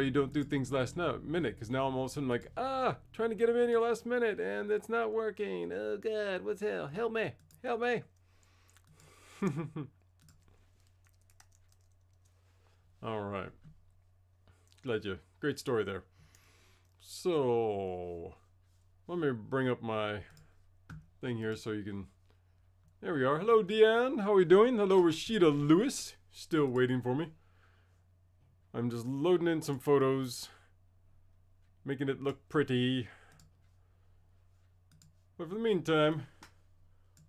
why you don't do things last minute. Because now I'm all of a sudden like, trying to get them in here last minute, and it's not working. Oh God, what's hell? Help me! Help me! All right. Glad you. Great story there. So, let me bring up my thing here so you can. There we are. Hello, Deanne. How are we doing? Hello, Rashida Lewis. Still waiting for me. I'm just loading in some photos, making it look pretty. But for the meantime,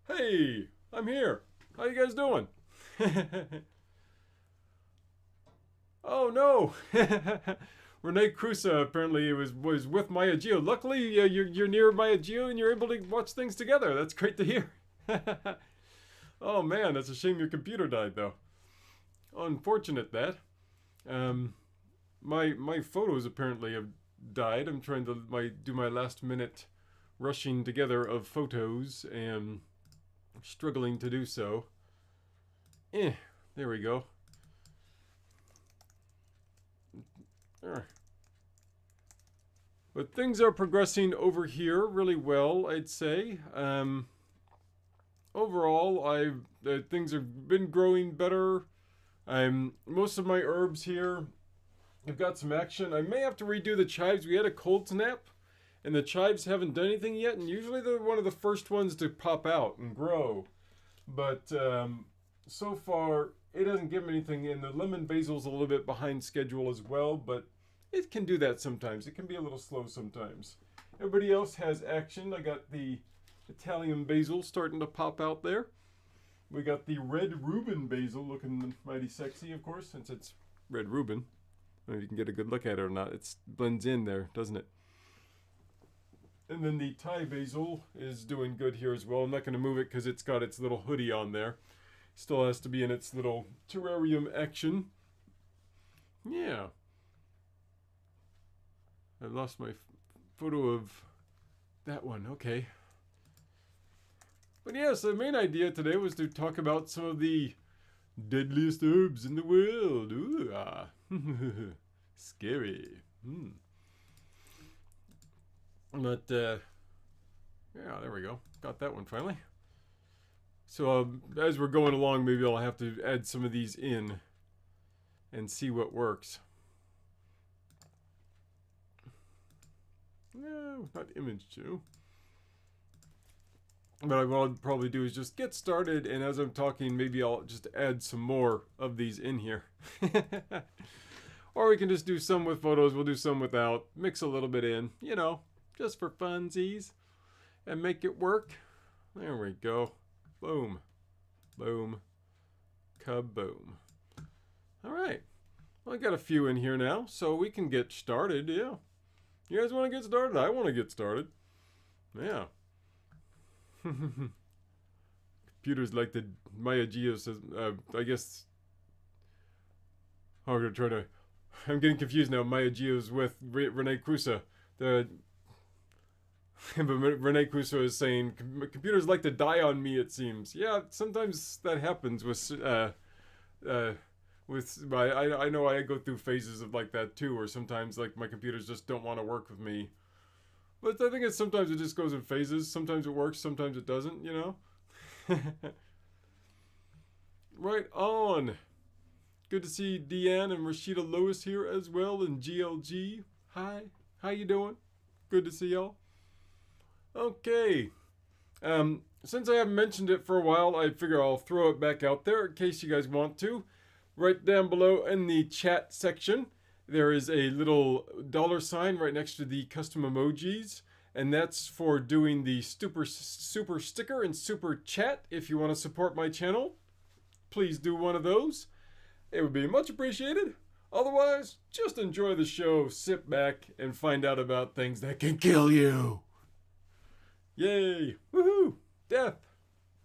hey, I'm here. How you guys doing? Oh no! Renee Crusoe apparently was with Maya Geo. Luckily, you're near Maya Geo and you're able to watch things together. That's great to hear. Oh man, that's a shame your computer died though. Unfortunate that. My photos apparently have died. I'm trying to do my last minute rushing together of photos and struggling to do so. There we go. But things are progressing over here really well, I'd say. Overall, things have been growing better. Most of my herbs here have got some action. I may have to redo the chives. We had a cold snap, and the chives haven't done anything yet, and usually they're one of the first ones to pop out and grow. But so far, it doesn't give me anything, and the lemon basil's a little bit behind schedule as well, but it can do that sometimes. It can be a little slow sometimes. Everybody else has action. I got the Italian basil starting to pop out there. We got the red Reuben basil looking mighty sexy, of course, since it's red Reuben. I don't know if you can get a good look at it or not. It blends in there, doesn't it? And then the Thai basil is doing good here as well. I'm not going to move it because it's got its little hoodie on there. Still has to be in its little terrarium action. Yeah. I lost my photo of that one. Okay. But yes, the main idea today was to talk about some of the deadliest herbs in the world. Ooh, scary. But, yeah, there we go. Got that one finally. So, as we're going along, maybe I'll have to add some of these in and see what works. No, not image 2. But what I'll probably do is just get started, and as I'm talking, maybe I'll just add some more of these in here. Or we can just do some with photos, we'll do some without, mix a little bit in, you know, just for funsies, and make it work. There we go. Boom. Boom. Kaboom. Alright. Well, I got a few in here now, so we can get started, yeah. You guys want to get started? I want to get started. Yeah. Computers like the Maya Geo says, I guess. Oh, we're trying to. I'm getting confused now. Maya Geo's with Renee Crusoe. But Renee Crusoe is saying computers like to die on me. It seems. Yeah, sometimes that happens with. I know I go through phases of like that too, where sometimes like my computers just don't want to work with me. But I think sometimes it just goes in phases. Sometimes it works, sometimes it doesn't, you know? Right on. Good to see Deanne and Rashida Lewis here as well, and GLG. Hi, how you doing? Good to see y'all. Okay. Since I haven't mentioned it for a while, I figure I'll throw it back out there in case you guys want to. Right down below in the chat section, there is a little $sign right next to the custom emojis, and that's for doing the super sticker and super chat. If you want to support my channel, please do one of those. It would be much appreciated. Otherwise, just enjoy the show, sit back, and find out about things that can kill you. Yay! Woohoo! Death!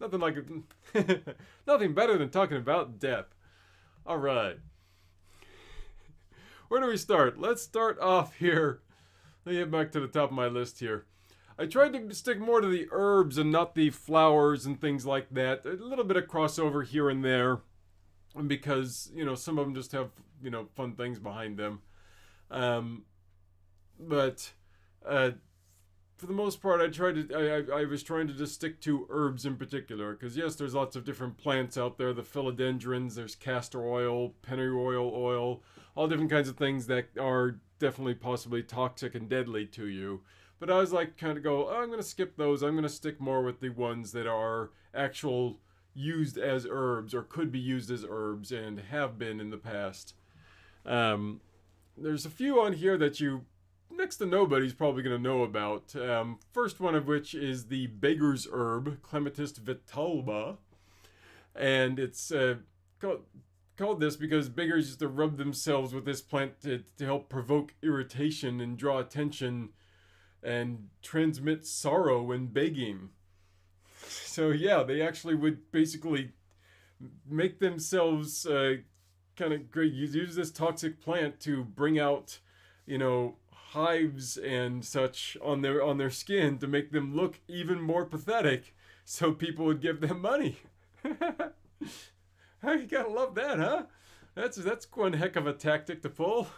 Nothing like it. Nothing better than talking about death. All right. Where do we start? Let's start off here. Let me get back to the top of my list here. I tried to stick more to the herbs and not the flowers and things like that. A little bit of crossover here and there, because, you know, some of them just have, you know, fun things behind them. Um, but for the most part, I was trying to just stick to herbs in particular, because yes, there's lots of different plants out there. The philodendrons, there's castor oil, pennyroyal oil, all different kinds of things that are definitely possibly toxic and deadly to you. But I was like, kind of go, oh, I'm going to skip those. I'm going to stick more with the ones that are actual used as herbs or could be used as herbs and have been in the past. There's a few on here that you next to nobody's probably going to know about. First one of which is the beggar's herb, Clematis vitalba. And it's called this because beggars used to rub themselves with this plant to help provoke irritation and draw attention and transmit sorrow when begging. So yeah, they actually would basically make themselves kind of great. Use this toxic plant to bring out, hives and such on their skin to make them look even more pathetic, so people would give them money. You gotta love that, huh? That's one heck of a tactic to pull.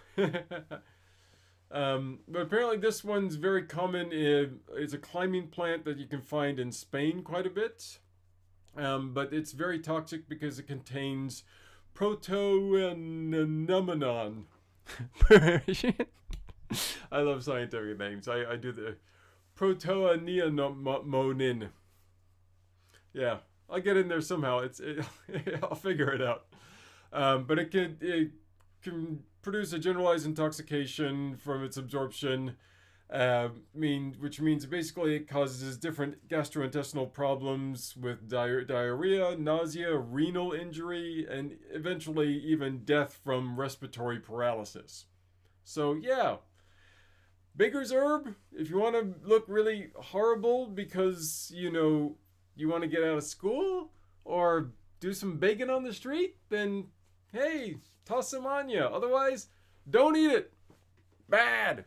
But apparently this one's very common. It's a climbing plant that you can find in Spain quite a bit. But it's very toxic because it contains protoanemonon. I love scientific names. I do the protoanemonin. Yeah, I'll get in there somehow. I'll figure it out. But it can produce a generalized intoxication from its absorption, which means basically it causes different gastrointestinal problems with diarrhea, nausea, renal injury, and eventually even death from respiratory paralysis. So yeah, beggar's herb, if you want to look really horrible because, you want to get out of school or do some begging on the street, then hey, toss some on you. Otherwise, don't eat it. Bad.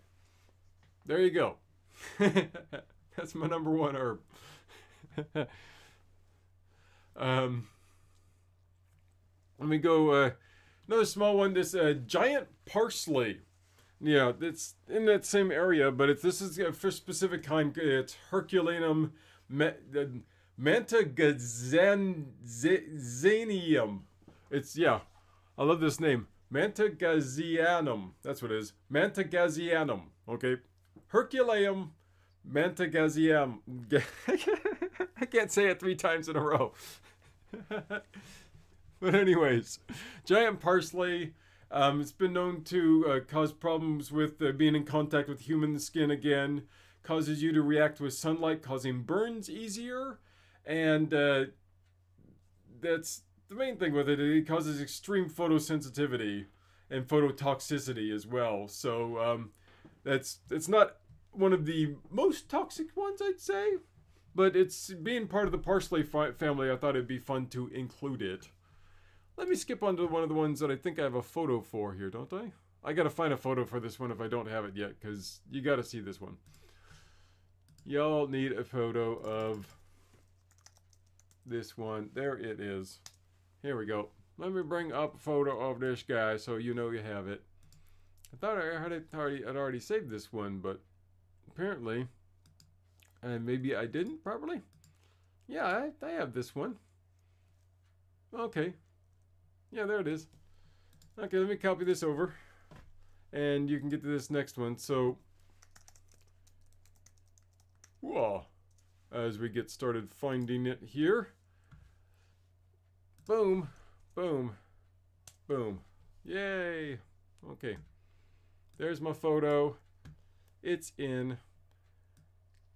There you go. That's my number one herb. Let me go another small one. This giant parsley. Yeah, it's in that same area, but this is for a specific kind. It's Herculanum Mantagazanium. I love this name. Mantagazianum. That's what it is. Mantagazianum. Okay. Herculaneum Mantagazianum. I can't say it 3 times in a row. But anyways, giant parsley. It's been known to cause problems with being in contact with human skin again. Causes you to react with sunlight, causing burns easier. And that's the main thing with it. It causes extreme photosensitivity and phototoxicity as well. So it's not one of the most toxic ones, I'd say. But it's being part of the parsley family, I thought it'd be fun to include it. Let me skip on to one of the ones that I think I have a photo for here, don't I? I gotta find a photo for this one if I don't have it yet, because you gotta see this one. Y'all need a photo of this one. There it is. Here we go. Let me bring up a photo of this guy so you know you have it. I thought I'd already saved this one, but apparently, maybe I didn't properly. Yeah, I have this one. Okay. Yeah, there it is. Okay, let me copy this over. And you can get to this next one. So, whoa. As we get started finding it here. Boom. Boom. Boom. Yay. Okay. There's my photo. It's in.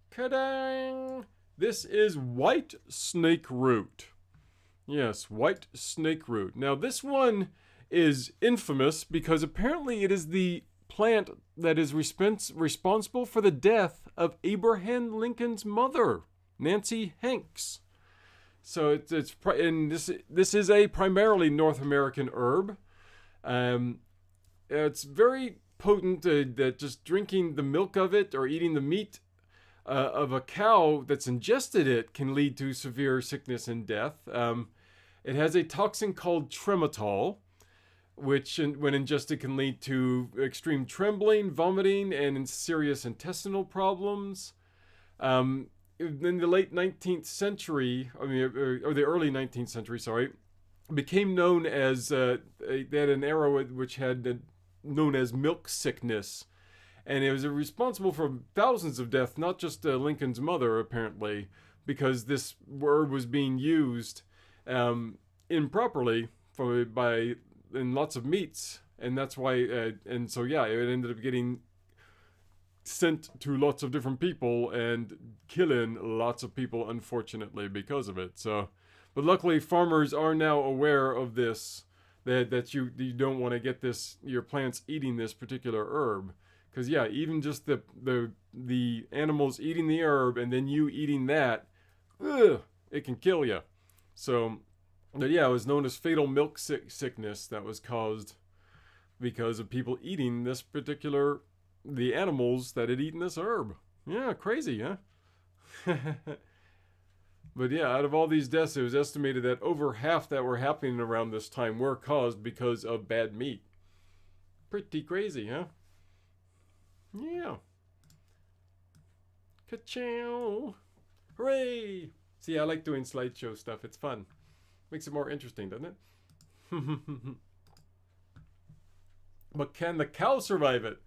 Ka-dang! This is white snake root. Yes, white snake root. Now this one is infamous because apparently it is the plant that is responsible for the death of Abraham Lincoln's mother, Nancy Hanks. So this is a primarily North American herb. It's very potent. That just drinking the milk of it or eating the meat of a cow that's ingested it can lead to severe sickness and death. It has a toxin called trematol, which, when ingested, can lead to extreme trembling, vomiting, and serious intestinal problems. In the late 19th century, or the early 19th century, sorry, became known as, they had an era which had known as milk sickness. And it was responsible for thousands of deaths, not just Lincoln's mother, apparently, because this herb was being used improperly in lots of meats. And that's why, and so yeah, it ended up getting sent to lots of different people and killing lots of people, unfortunately, because of it. So, but luckily, farmers are now aware of this, that you don't want to get your plants eating this particular herb, because yeah, even just the animals eating the herb and then you eating that, it can kill you. So, but yeah, it was known as fatal milk sickness that was caused because of people eating the animals that had eaten this herb. Yeah, crazy, huh? But yeah, out of all these deaths, it was estimated that over half that were happening around this time were caused because of bad meat. Pretty crazy, huh? Yeah. Ka-chow! Hooray! See, I like doing slideshow stuff. It's fun. Makes it more interesting, doesn't it? But can the cow survive it?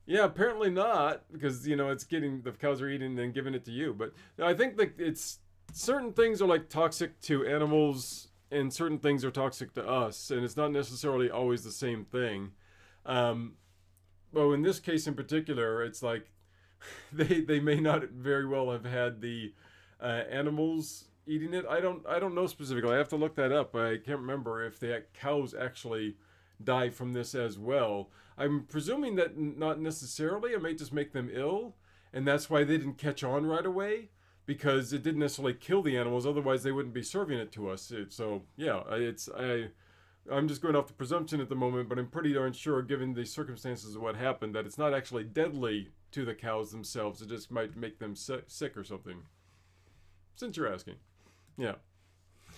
Yeah, apparently not, because the cows are eating and giving it to you. But I think that it's certain things are like toxic to animals, and certain things are toxic to us, and it's not necessarily always the same thing. Well, in this case in particular, it's like they may not very well have had the animals eating it. I don't know specifically. I have to look that up. I can't remember if the cows actually die from this as well. I'm presuming that not necessarily. It may just make them ill, and that's why they didn't catch on right away, because it didn't necessarily kill the animals. Otherwise, they wouldn't be serving it to us. So yeah, I'm just going off the presumption at the moment, but I'm pretty darn sure, given the circumstances of what happened, that it's not actually deadly to the cows themselves. It just might make them sick or something. Since you're asking, yeah.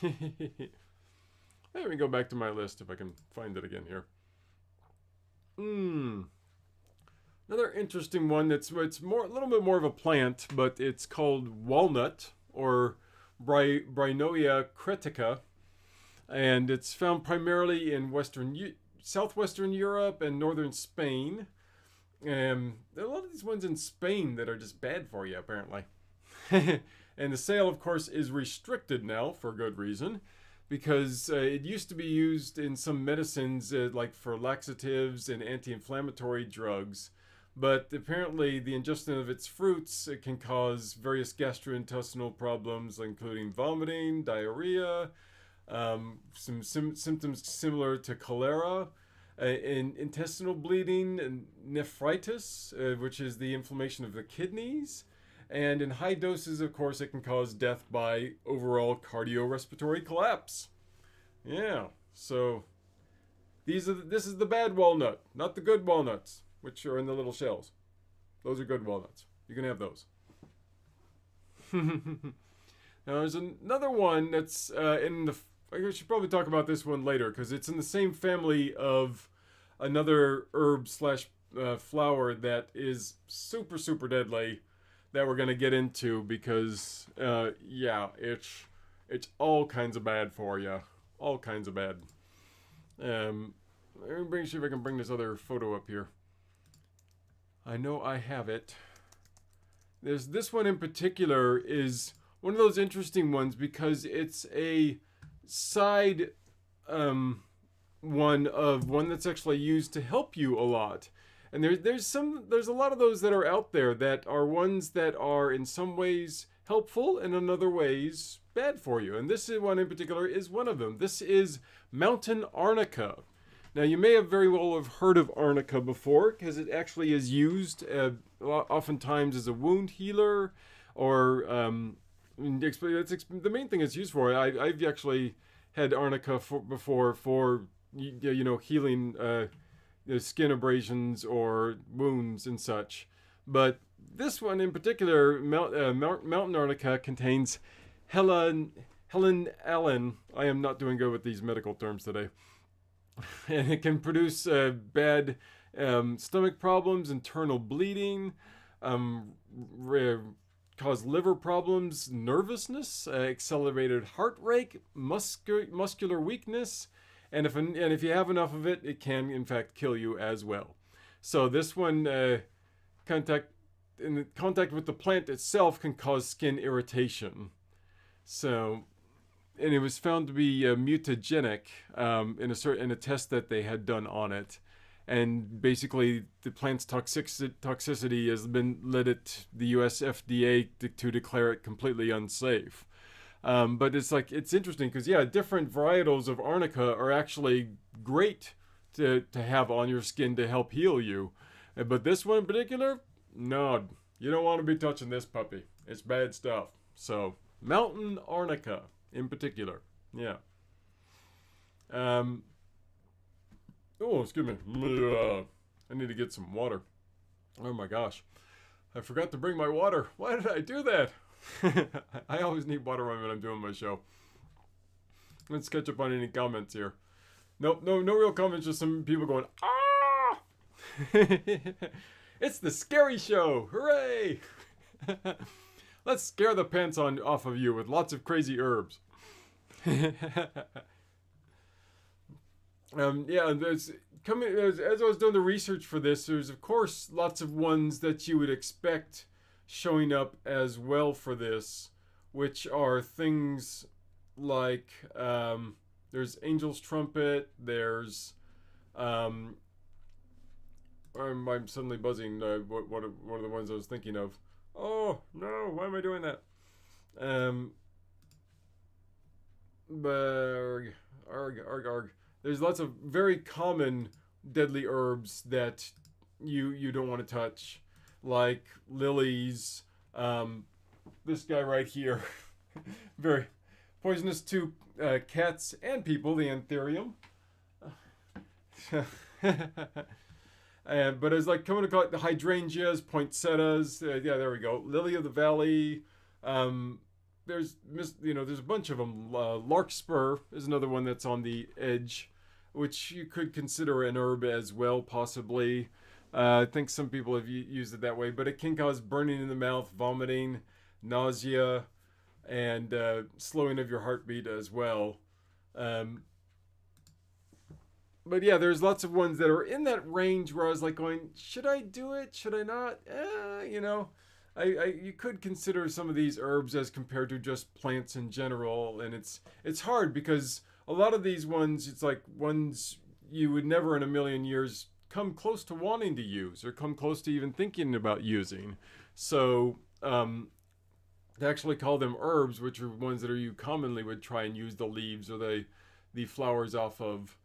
Let me go back to my list if I can find it again here. Another interesting one it's a little bit more of a plant, but it's called walnut, or Brinoia critica, and it's found primarily in southwestern Europe and northern Spain. There are a lot of these ones in Spain that are just bad for you, apparently. And the sale, of course, is restricted now for good reason, because it used to be used in some medicines, like for laxatives and anti-inflammatory drugs. But apparently the ingestion of its fruits, it can cause various gastrointestinal problems, including vomiting, diarrhea, some symptoms similar to cholera, intestinal bleeding, and nephritis, which is the inflammation of the kidneys. And in high doses, of course, it can cause death by overall cardiorespiratory collapse. Yeah, so this is the bad walnut, not the good walnuts, which are in the little shells. Those are good walnuts. You can have those. Now, there's another one that's I should probably talk about this one later, because it's in the same family of another herb slash flower that is super, super deadly, that we're going to get into, because yeah, it's all kinds of bad for you. All kinds of bad. Let me see if I can bring this other photo up here. I know I have it. There's this one in particular is one of those interesting ones, because it's a side one that's actually used to help you a lot. And there's a lot of those that are out there that are ones that are in some ways helpful and in other ways bad for you. And this one in particular is one of them. This is mountain arnica. Now, you may have very well have heard of arnica before, because it actually is used oftentimes as a wound healer, or that's the main thing it's used for. I've actually had arnica before for healing skin abrasions or wounds and such. But this one in particular, mountain arnica, contains Helen Allen. I am not doing good with these medical terms today. and it can produce bad stomach problems, internal bleeding, um, cause liver problems, nervousness, accelerated heart rate, muscular weakness, and if you have enough of it, it can in fact kill you as well. So this one, contact contact with the plant itself can cause skin irritation. So, and it was found to be mutagenic in a test that they had done on it, and basically the plant's toxicity has been led the U.S. FDA to declare it completely unsafe. But it's interesting because yeah, different varietals of arnica are actually great to have on your skin to help heal you, but this one in particular, no, you don't want to be touching this puppy. It's bad stuff. So mountain arnica in particular, yeah. Oh, excuse me. I need to get some water. Oh my gosh, I forgot to bring my water. Why did I do that? I always need water when I'm doing my show. Let's catch up on any comments here. Nope, no real comments. Just some people going, ah! It's the scary show! Hooray! Let's scare the pants off of you with lots of crazy herbs. Yeah, as I was doing the research for this, there's of course lots of ones that you would expect showing up as well for this, which are things like there's Angel's Trumpet, there's I'm suddenly buzzing. What are the ones I was thinking of? Oh no! Why am I doing that? Arg. There's lots of very common deadly herbs that you don't want to touch, like lilies. This guy right here, very poisonous to cats and people. The anthurium. But it's like coming to call it the hydrangeas, poinsettias. Yeah, there we go. Lily of the valley. There's a bunch of them. Larkspur is another one that's on the edge, which you could consider an herb as well, possibly. I think some people have used it that way, but it can cause burning in the mouth, vomiting, nausea, and slowing of your heartbeat as well. But yeah, there's lots of ones that are in that range where I was like going, should I do it? Should I not? You could consider some of these herbs as compared to just plants in general, and it's hard because a lot of these ones, it's like ones you would never in a million years come close to wanting to use or come close to even thinking about using. So to actually call them herbs, which are ones that you commonly would try and use the leaves or the flowers off of,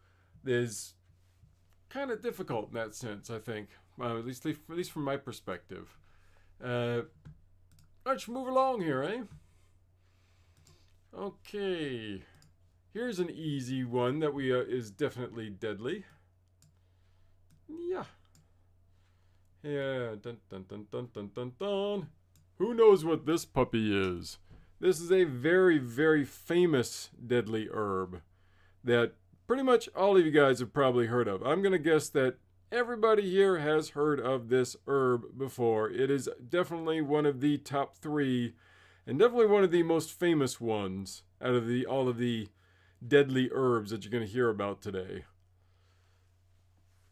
is kind of difficult in that sense, I think. At least from my perspective. Let's move along here, eh? Okay. Here's an easy one that is definitely deadly. Yeah. Yeah. Dun dun dun dun dun dun dun. Who knows what this puppy is? This is a very, very famous deadly herb that pretty much all of you guys have probably heard of. I'm going to guess that everybody here has heard of this herb before. It is definitely one of the top 3 and definitely one of the most famous ones out of all of the deadly herbs that you're going to hear about today.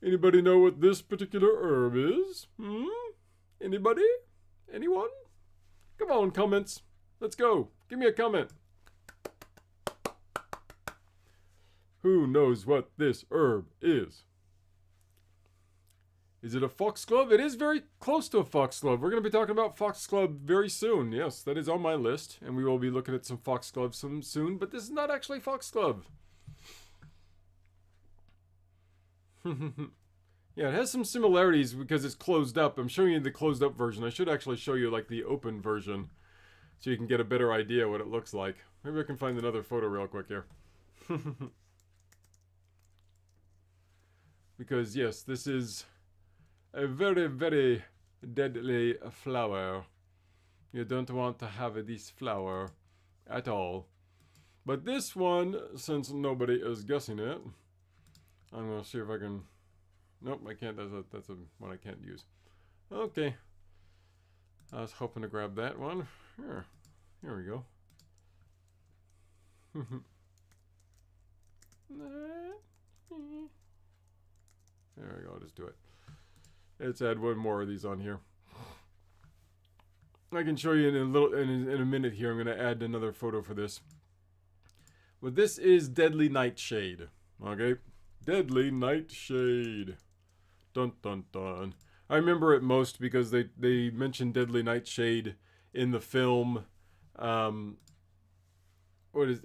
Anybody know what this particular herb is? Anybody? Anyone? Come on, comments. Let's go. Give me a comment. Who knows what this herb is? Is it a foxglove? It is very close to a foxglove. We're going to be talking about foxglove very soon. Yes, that is on my list. And we will be looking at some foxgloves soon. But this is not actually foxglove. Yeah, it has some similarities because it's closed up. I'm showing you the closed up version. I should actually show you like the open version so you can get a better idea what it looks like. Maybe I can find another photo real quick here. Because yes, this is a very, very deadly flower. You don't want to have this flower at all. But this one, since nobody is guessing it, I'm going to see if I can... Nope, I can't. That's a one I can't use. Okay. I was hoping to grab that one. Here we go. There we go. I'll just do it. Let's add one more of these on here. I can show you in a minute here. I'm going to add another photo for this. But this is Deadly Nightshade. Okay? Deadly Nightshade. Dun dun dun. I remember it most because they mentioned Deadly Nightshade in the film. What is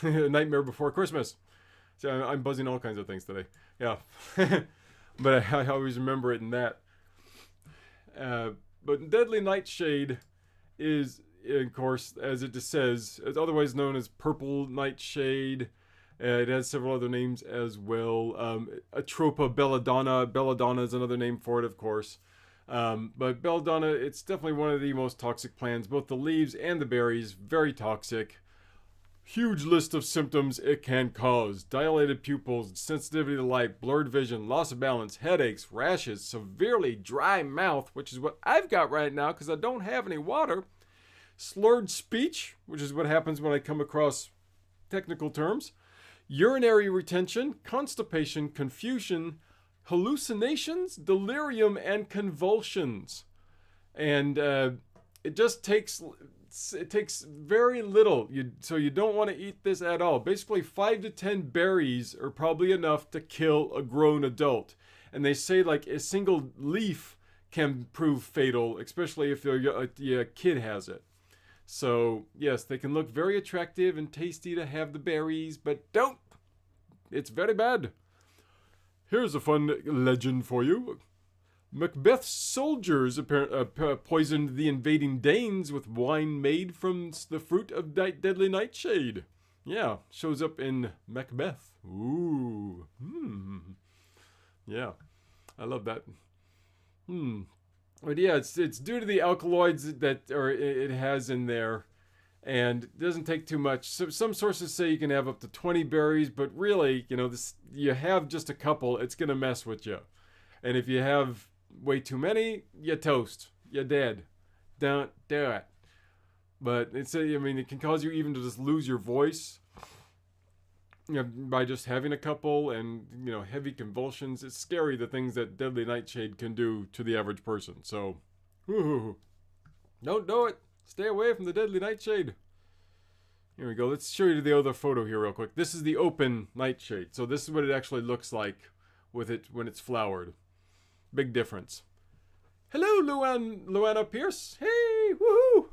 Nightmare Before Christmas? So I'm buzzing all kinds of things today. Yeah, but I always remember it in that. But Deadly Nightshade is, of course, as it just says, it's otherwise known as Purple Nightshade. It has several other names as well. Atropa belladonna. Belladonna is another name for it, of course. But belladonna, it's definitely one of the most toxic plants. Both the leaves and the berries, very toxic. Huge list of symptoms it can cause. Dilated pupils, sensitivity to light, blurred vision, loss of balance, headaches, rashes, severely dry mouth, which is what I've got right now because I don't have any water. Slurred speech, which is what happens when I come across technical terms. Urinary retention, constipation, confusion, hallucinations, delirium, and convulsions. And it just takes very little. So you don't want to eat this at all. Basically, 5 to 10 berries are probably enough to kill a grown adult. And they say like a single leaf can prove fatal, especially if your kid has it. So yes, they can look very attractive and tasty to have the berries, but don't. It's very bad. Here's a fun legend for you. Macbeth's soldiers poisoned the invading Danes with wine made from the fruit of deadly nightshade. Yeah, shows up in Macbeth. Ooh. Yeah, I love that. But yeah, it's due to the alkaloids that it has in there, and it doesn't take too much. So some sources say you can have up to 20 berries, but really, you have just a couple, it's gonna mess with you. And if you have way too many, you're toast. You're dead. Don't do it. But it can cause you even to just lose your voice. By just having a couple and, heavy convulsions. It's scary the things that Deadly Nightshade can do to the average person. So, don't do it. Stay away from the Deadly Nightshade. Here we go. Let's show you the other photo here real quick. This is the open nightshade. So this is what it actually looks like with it when it's flowered. Big difference. Hello, Luana Pierce. Hey, woohoo!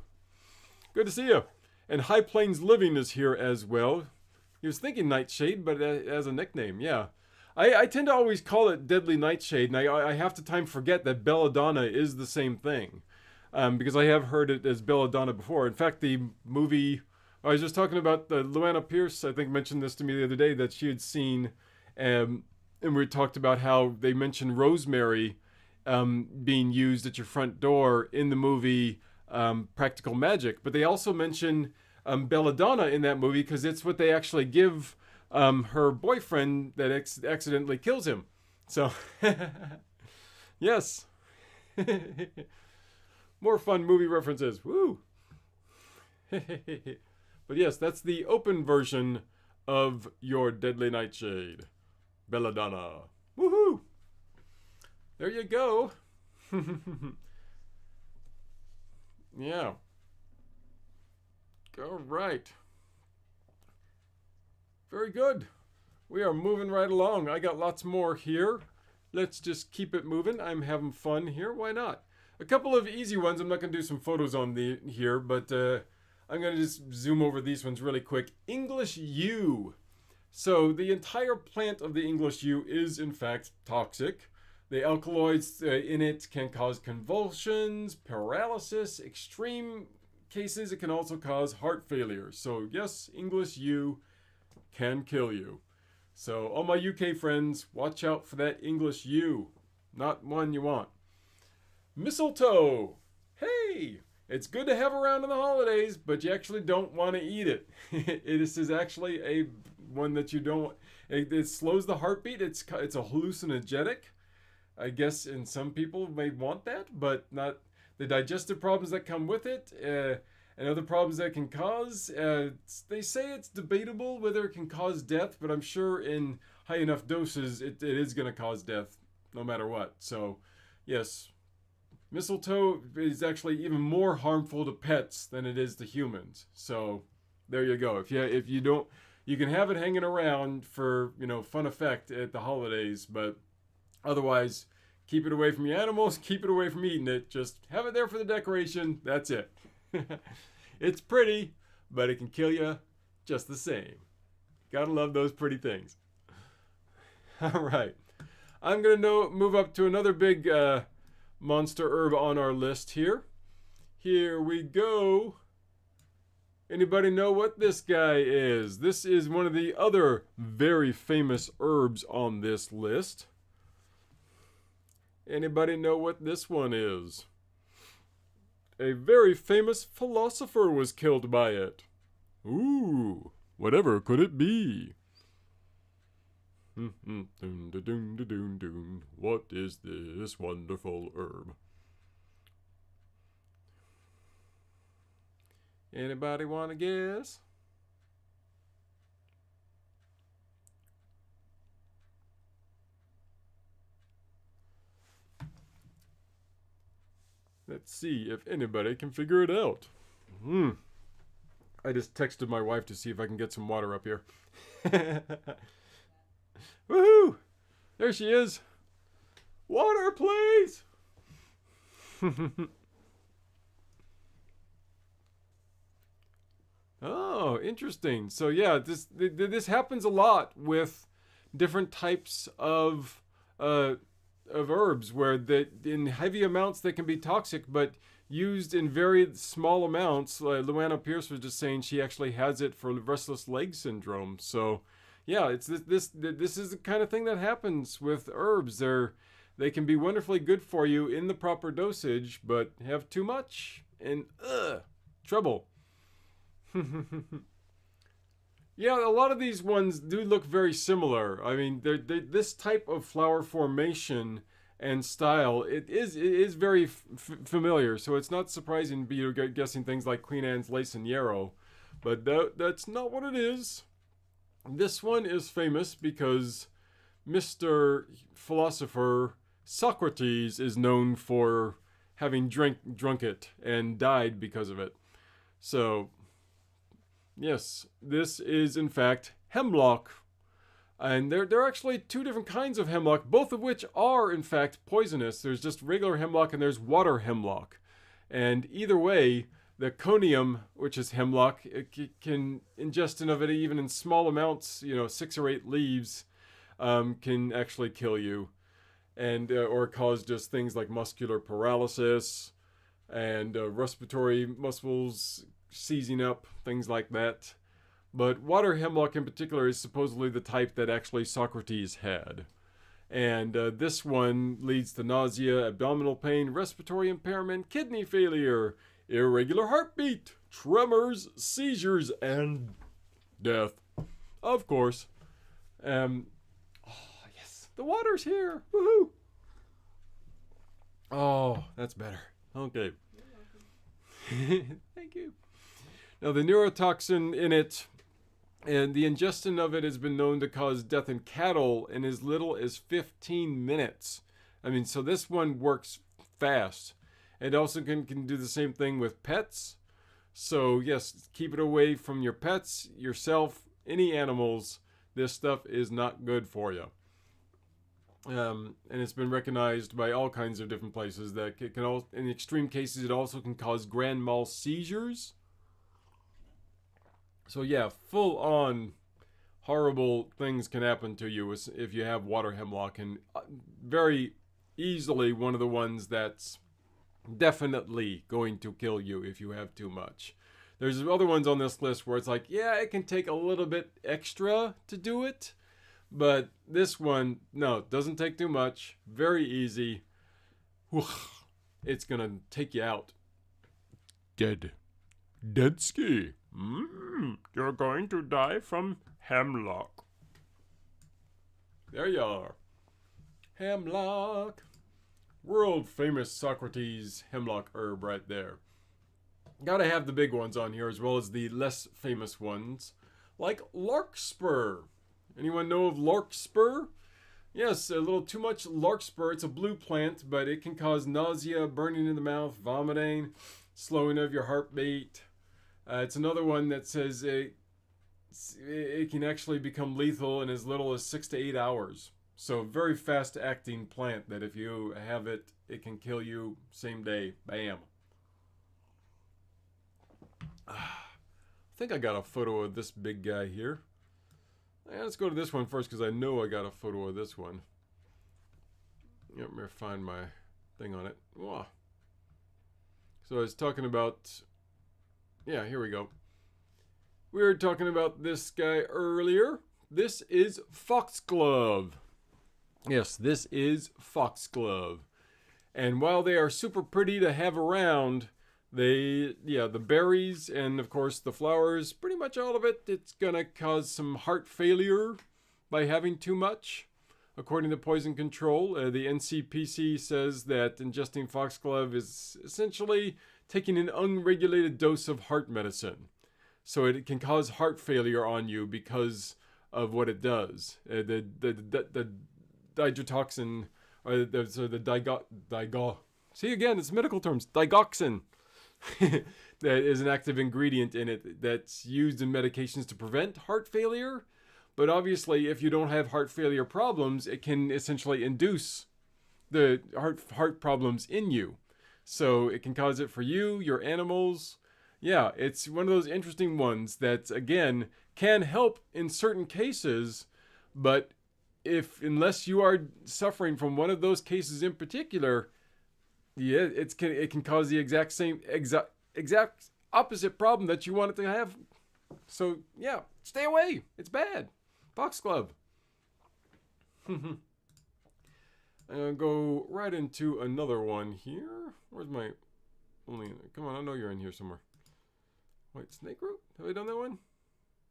Good to see you. And High Plains Living is here as well. He was thinking Nightshade, but as a nickname, yeah. I tend to always call it Deadly Nightshade, and I have to forget that belladonna is the same thing. Because I have heard it as belladonna before. In fact, the movie, I was just talking about Luana Pierce, I think mentioned this to me the other day, that she had seen, and we talked about how they mentioned rosemary being used at your front door in the movie Practical Magic. But they also mention belladonna in that movie because it's what they actually give her boyfriend that accidentally kills him. So, yes. More fun movie references. Woo! But yes, that's the open version of your Deadly Nightshade. Belladonna. Woohoo! There you go. Yeah. All right. Very good. We are moving right along. I got lots more here. Let's just keep it moving. I'm having fun here. Why not? A couple of easy ones. I'm not going to do some photos on here, but I'm going to just zoom over these ones really quick. English yew. So the entire plant of the English yew is in fact toxic. The alkaloids in it can cause convulsions, paralysis, extreme cases it can also cause heart failure. So yes, English yew can kill you. So all my UK friends, watch out for that English yew. Not one you want. Mistletoe. Hey, it's good to have around in the holidays, but you actually don't want to eat it. This is actually a one that you don't. It slows the heartbeat. It's a hallucinogenic. I guess in some people may want that, but not the digestive problems that come with it, and other problems that it can cause. They say it's debatable whether it can cause death, but I'm sure in high enough doses, it is going to cause death no matter what. So, yes, mistletoe is actually even more harmful to pets than it is to humans. So, there you go. If you don't, you can have it hanging around for, fun effect at the holidays, but otherwise, keep it away from your animals, keep it away from eating it. Just have it there for the decoration. That's it. It's pretty, but it can kill you just the same. Gotta love those pretty things. All right. I'm going to move up to another big monster herb on our list here. Here we go. Anybody know what this guy is? This is one of the other very famous herbs on this list. Anybody know what this one is? A very famous philosopher was killed by it. Ooh, whatever could it be? What is this wonderful herb? Anybody want to guess? Let's see if anybody can figure it out. I just texted my wife to see if I can get some water up here. Woohoo! There she is. Water, please! Oh, interesting. So yeah, this happens a lot with different types of herbs, where in heavy amounts they can be toxic, but used in very small amounts. Luana Pierce was just saying she actually has it for restless leg syndrome. So yeah, it's this is the kind of thing that happens with herbs. They can be wonderfully good for you in the proper dosage, but have too much and trouble. Yeah, a lot of these ones do look very similar. I mean, this type of flower formation and style, it is very familiar. So it's not surprising to be guessing things like Queen Anne's lace and yarrow, but that's not what it is. This one is famous because Mr. Philosopher Socrates is known for having drunk it and died because of it. So yes, this is in fact hemlock. And there are actually two different kinds of hemlock, both of which are in fact poisonous. There's just regular hemlock and there's water hemlock. And either way, the conium, which is hemlock, can ingestion of it even in small amounts, 6 or 8 leaves, can actually kill you. And or cause just things like muscular paralysis and respiratory muscles seizing up, things like that. But water hemlock in particular is supposedly the type that actually Socrates had. And this one leads to nausea, abdominal pain, respiratory impairment, kidney failure, irregular heartbeat, tremors, seizures, and death. Of course. Oh, yes. The water's here. Woohoo! Oh, that's better. Okay. Thank you. Now, the neurotoxin in it, and the ingestion of it has been known to cause death in cattle in as little as 15 minutes. I mean, so this one works fast. It also can do the same thing with pets. So, yes, keep it away from your pets, yourself, any animals. This stuff is not good for you. And it's been recognized by all kinds of different places that it can, in extreme cases, it also can cause grand mal seizures. So yeah, full-on horrible things can happen to you if you have water hemlock, and very easily one of the ones that's definitely going to kill you if you have too much. There's other ones on this list where it's like, yeah, it can take a little bit extra to do it, but this one, no, it doesn't take too much. Very easy. It's gonna take you out. Dead ski. You're going to die from Hemlock. There you are. Hemlock. World famous Socrates hemlock herb right there. Gotta have the big ones on here as well as the less famous ones, like larkspur. Anyone know of larkspur? Yes, a little too much larkspur. It's a blue plant, but it can cause nausea, burning in the mouth, vomiting, slowing of your heartbeat. It's another one that says it can actually become lethal in as little as 6 to 8 hours. So very fast acting plant that if you have it, it can kill you same day. Bam. I think I got a photo of this big guy here. Yeah, let's go to this one first because I know I got a photo of this one. Let me find my thing on it. Wow. So I was talking about... Yeah, here we go. We were talking about this guy earlier. This is foxglove. Yes, this is foxglove. And while they are super pretty to have around, the berries and of course the flowers, pretty much all of it, it's gonna cause some heart failure by having too much. According to Poison Control, the NCPC says that ingesting foxglove is essentially taking an unregulated dose of heart medicine. So it can cause heart failure on you because of what it does. The digotoxin, or see again, it's medical terms, digoxin. That is an active ingredient in it that's used in medications to prevent heart failure. But obviously, if you don't have heart failure problems, it can essentially induce the heart problems in you. So it can cause it for you, your animals. Yeah, it's one of those interesting ones that, again, can help in certain cases, but unless you are suffering from one of those cases in particular, yeah, it can cause the exact opposite problem that you want it to have. So yeah, stay away. It's bad. Foxglove. I'm gonna go right into another one here. Where's my only? Come on, I know you're in here somewhere. White snake root? Have I done that one?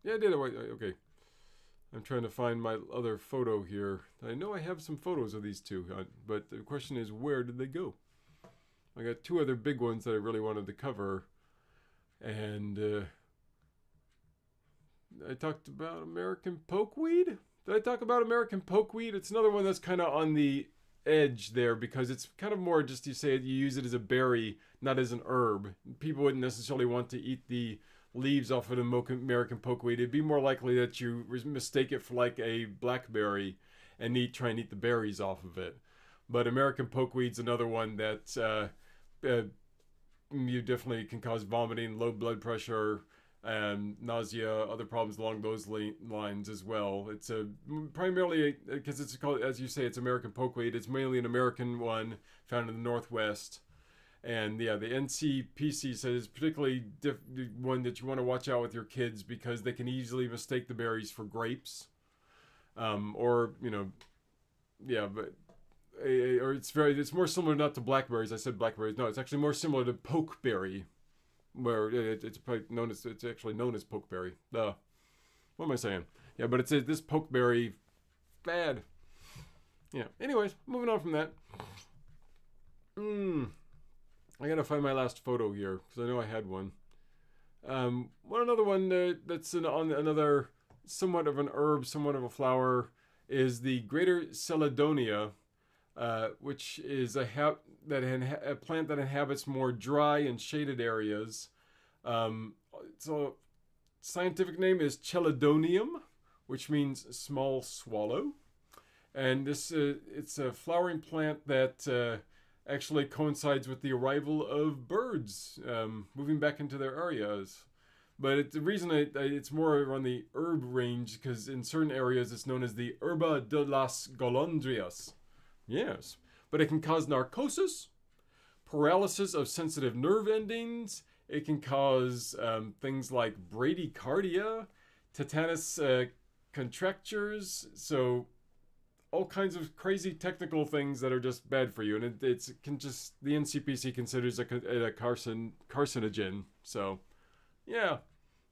Yeah, I did. Okay. I'm trying to find my other photo here. I know I have some photos of these two, but the question is, where did they go? I got two other big ones that I really wanted to cover. And I talked about American pokeweed. Did I talk about American pokeweed? It's another one that's kind of on the edge there because it's kind of more just you use it as a berry, not as an herb. People wouldn't necessarily want to eat the leaves off of an American pokeweed. It'd be more likely that you mistake it for like a blackberry and try and eat the berries off of it. But American pokeweed's another one that you definitely can cause vomiting, low blood pressure, and nausea, other problems along those lines as well. It's primarily, because it's called, as you say, it's American pokeweed. It's mainly an American one found in the Northwest. And yeah, the NCPC says particularly one that you want to watch out with your kids because they can easily mistake the berries for grapes. Or it's more similar not to blackberries. I said blackberries. No, it's actually more similar to pokeberry, where it's actually known as pokeberry. What am I saying? Yeah, but it's this pokeberry bad. Yeah. Anyways, moving on from that. I gotta find my last photo here because I know I had one. Another one that's on another somewhat of an herb, somewhat of a flower, is the Greater Celedonia, which is a plant that inhabits more dry and shaded areas. So scientific name is Chelidonium, which means small swallow, and it's a flowering plant that actually coincides with the arrival of birds moving back into their areas. But the reason it's more on the herb range because in certain areas it's known as the Herba de las Golondrias. Yes, but it can cause narcosis, paralysis of sensitive nerve endings. It can cause things like bradycardia, tetanus contractures. So all kinds of crazy technical things that are just bad for you, and the NCPC considers it a carcinogen. So, yeah,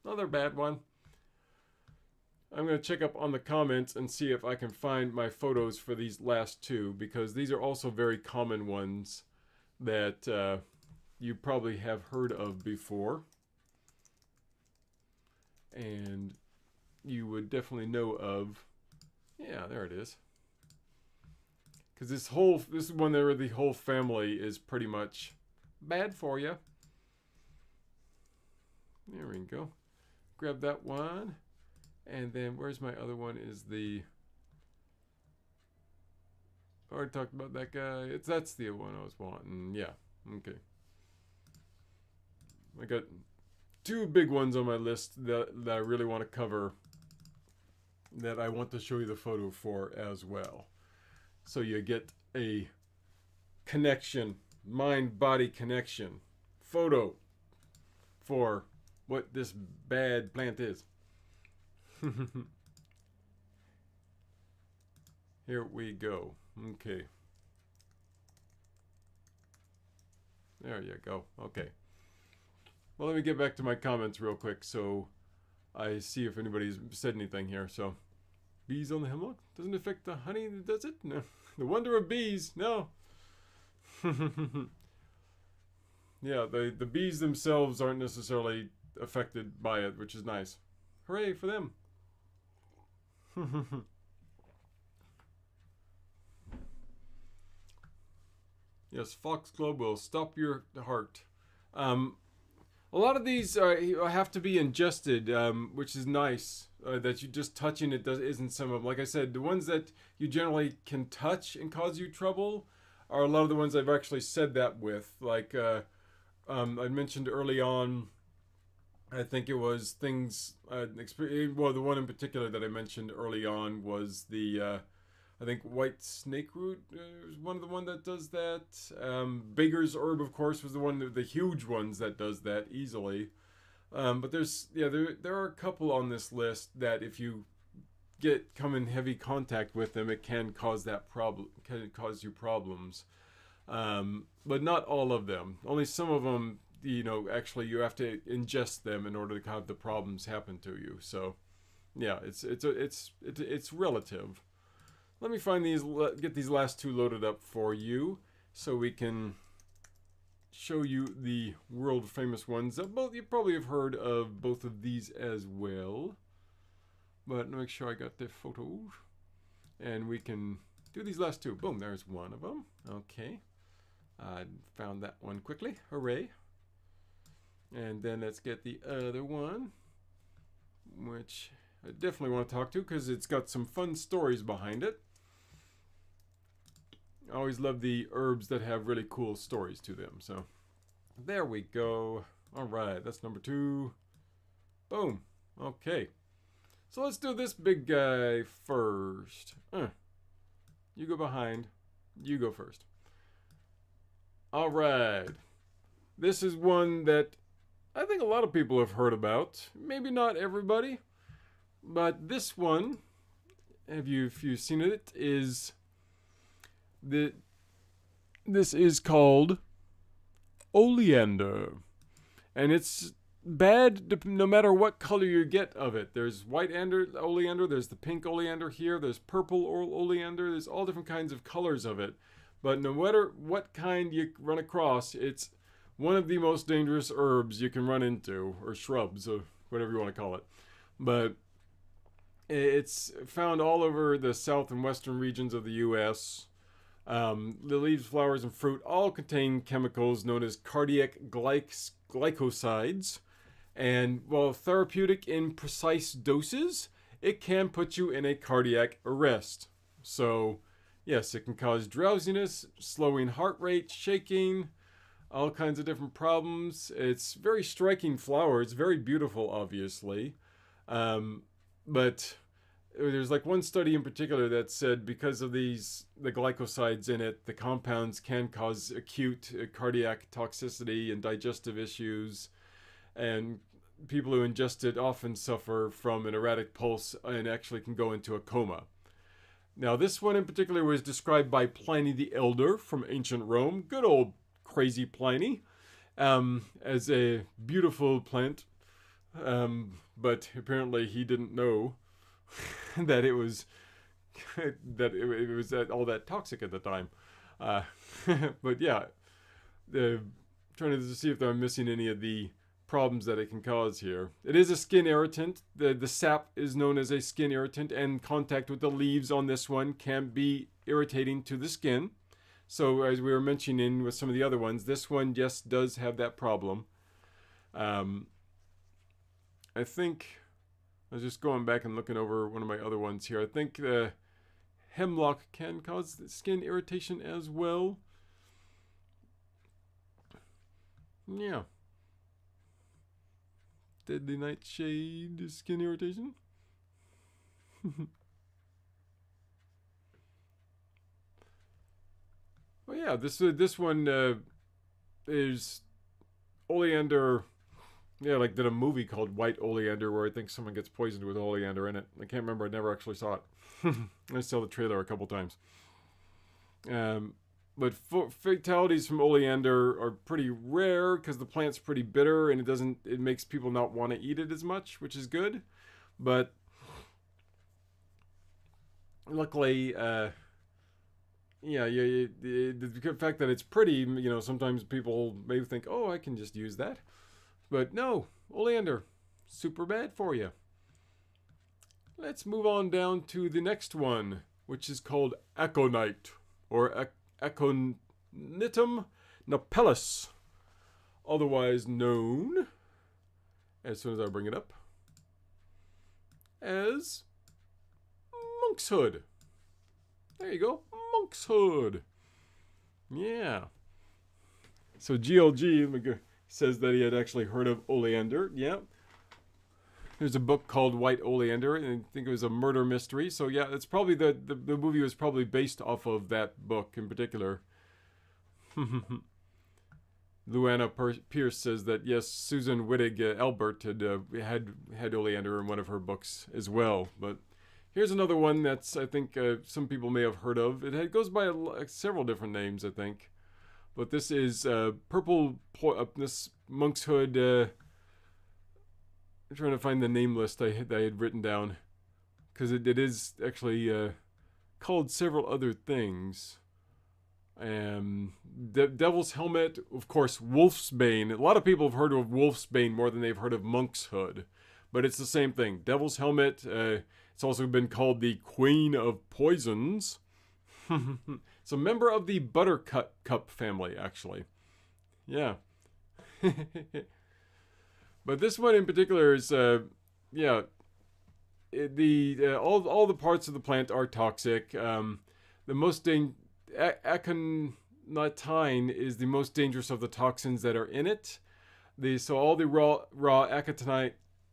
another bad one. I'm going to check up on the comments and see if I can find my photos for these last two, because these are also very common ones that you probably have heard of before. And you would definitely know of. Yeah, there it is. Because this is one where the whole family is pretty much bad for you. There we go. Grab that one. And then where's my other one? Is the... I already talked about that guy. That's the one I was wanting. Yeah. Okay. I got two big ones on my list that I really want to cover, that I want to show you the photo for as well. So you get a connection, mind-body connection photo for what this bad plant is. Here we go. Okay. There you go. Okay. Well, let me get back to my comments real quick so I see if anybody's said anything here. So, bees on the hemlock? Doesn't affect the honey, does it? No. The wonder of bees? No. Yeah, the bees themselves aren't necessarily affected by it, which is nice. Hooray for them. Yes, Foxglove will stop your heart. A lot of these have to be ingested, which is nice. That you just touching it isn't some of them. Like I said, the ones that you generally can touch and cause you trouble are a lot of the ones I've actually said that with. Like I mentioned early on, I think it was things. Well, the one in particular that I mentioned early on was the. I think white snake root is one of the one that does that. Baker's herb, of course, was the one, the huge ones that does that easily. But there are a couple on this list that if you come in heavy contact with them, it can cause you problems. But not all of them. Only some of them, actually you have to ingest them in order to have the problems happen to you. So, yeah, it's relative. Let me find these, get these last two loaded up for you so we can show you the world famous ones. You probably have heard of both of these as well. But make sure I got the photos. And we can do these last two. Boom, there's one of them. Okay. I found that one quickly. Hooray. And then let's get the other one, which I definitely want to talk to because it's got some fun stories behind it. I always love the herbs that have really cool stories to them. So there we go. All right, that's number 2. Boom. Okay. So let's do this big guy first. You go behind. You go first. All right. This is one that I think a lot of people have heard about. Maybe not everybody. But this one, if you've seen it, is... This is called oleander, and it's bad no matter what color you get of it. There's white oleander, there's the pink oleander here, there's purple oleander, there's all different kinds of colors of it. But no matter what kind you run across, it's one of the most dangerous herbs you can run into, or shrubs, or whatever you want to call it. But it's found all over the south and western regions of the U.S., the leaves, flowers, and fruit all contain chemicals known as cardiac glycosides. And while therapeutic in precise doses, it can put you in a cardiac arrest. So, yes, it can cause drowsiness, slowing heart rate, shaking, all kinds of different problems. It's very striking flower. It's very beautiful, obviously. But there's like one study in particular that said because of the glycosides in it, the compounds can cause acute cardiac toxicity and digestive issues, and people who ingest it often suffer from an erratic pulse and actually can go into a coma. Now, this one in particular was described by Pliny the Elder from ancient Rome, good old crazy Pliny, as a beautiful plant, but apparently he didn't know that it was it was all that toxic at the time. Uh, but yeah, trying to see if I'm missing any of the problems that it can cause here. It is a skin irritant. The sap is known as a skin irritant, and contact with the leaves on this one can be irritating to the skin. So as we were mentioning with some of the other ones, this one just does have that problem. I think I was just going back and looking over one of my other ones here. I think the hemlock can cause skin irritation as well. Yeah. Deadly nightshade, skin irritation. Well, yeah, this one is oleander. Yeah, like did a movie called White Oleander where I think someone gets poisoned with oleander in it. I can't remember. I never actually saw it. I saw the trailer a couple times. But fatalities from oleander are pretty rare because the plant's pretty bitter and it makes people not want to eat it as much, which is good. But luckily, the fact that it's pretty, sometimes people may think, oh, I can just use that. But no, oleander, super bad for you. Let's move on down to the next one, which is called aconite, or Aconitum napellus, otherwise known, as soon as I bring it up, as monkshood. There you go, monkshood. Yeah. So GLG says that he had actually heard of oleander. Yeah. There's a book called White Oleander, and I think it was a murder mystery. So yeah, it's probably the movie was probably based off of that book in particular. Luana Pierce says that yes, Susan Wittig Albert had oleander in one of her books as well. But here's another one that's I think some people may have heard of. It goes by several different names, I think. But this is this monkshood. I'm trying to find the name list I had written down, because it is actually called several other things. Devil's Helmet, of course, Wolf's Bane. A lot of people have heard of Wolf's Bane more than they've heard of Monk's Hood, but it's the same thing. Devil's Helmet. It's also been called the Queen of Poisons. It's a member of the Buttercup family, actually. Yeah. But this one in particular is, all the parts of the plant are toxic. The most aconitine is the most dangerous of the toxins that are in it. So all the raw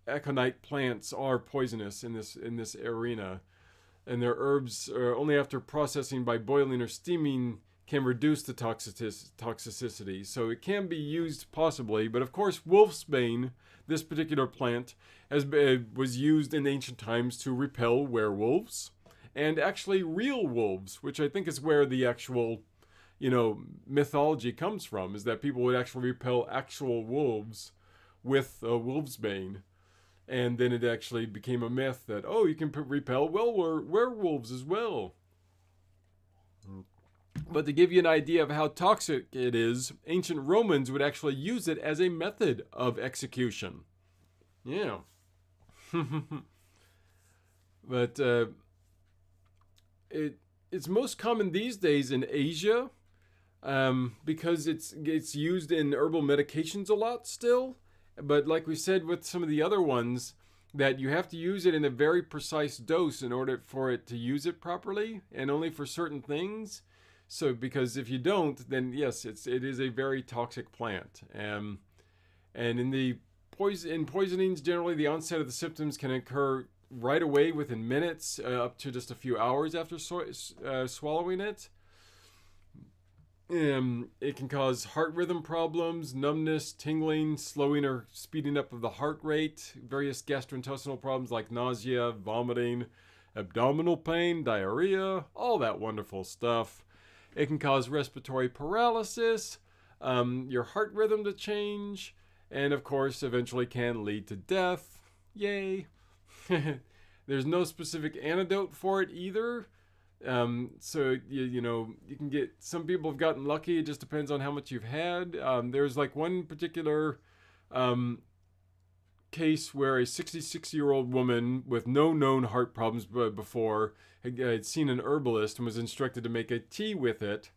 aconite plants are poisonous in this arena, and their herbs only after processing by boiling or steaming can reduce the toxicity. So it can be used possibly, but of course wolfsbane, this particular plant, was used in ancient times to repel werewolves and actually real wolves, which I think is where the actual, mythology comes from, is that people would actually repel actual wolves with wolfsbane. And then it actually became a myth that, oh, you can repel werewolves as well. But to give you an idea of how toxic it is, ancient Romans would actually use it as a method of execution. Yeah. But it's most common these days in Asia, because it's used in herbal medications a lot still. But like we said with some of the other ones, that you have to use it in a very precise dose in order for it to use it properly, and only for certain things. So, because if you don't, then yes, it is a very toxic plant. And in poisonings, generally the onset of the symptoms can occur right away within minutes, up to just a few hours after swallowing it. It can cause heart rhythm problems, numbness, tingling, slowing or speeding up of the heart rate, various gastrointestinal problems like nausea, vomiting, abdominal pain, diarrhea, all that wonderful stuff. It can cause respiratory paralysis, your heart rhythm to change, and of course eventually can lead to death. Yay! There's no specific antidote for it either. So you know, you can get, some people have gotten lucky. It just depends on how much you've had. There's like one particular um, case where a 66-year-old woman with no known heart problems before had seen an herbalist and was instructed to make a tea with it.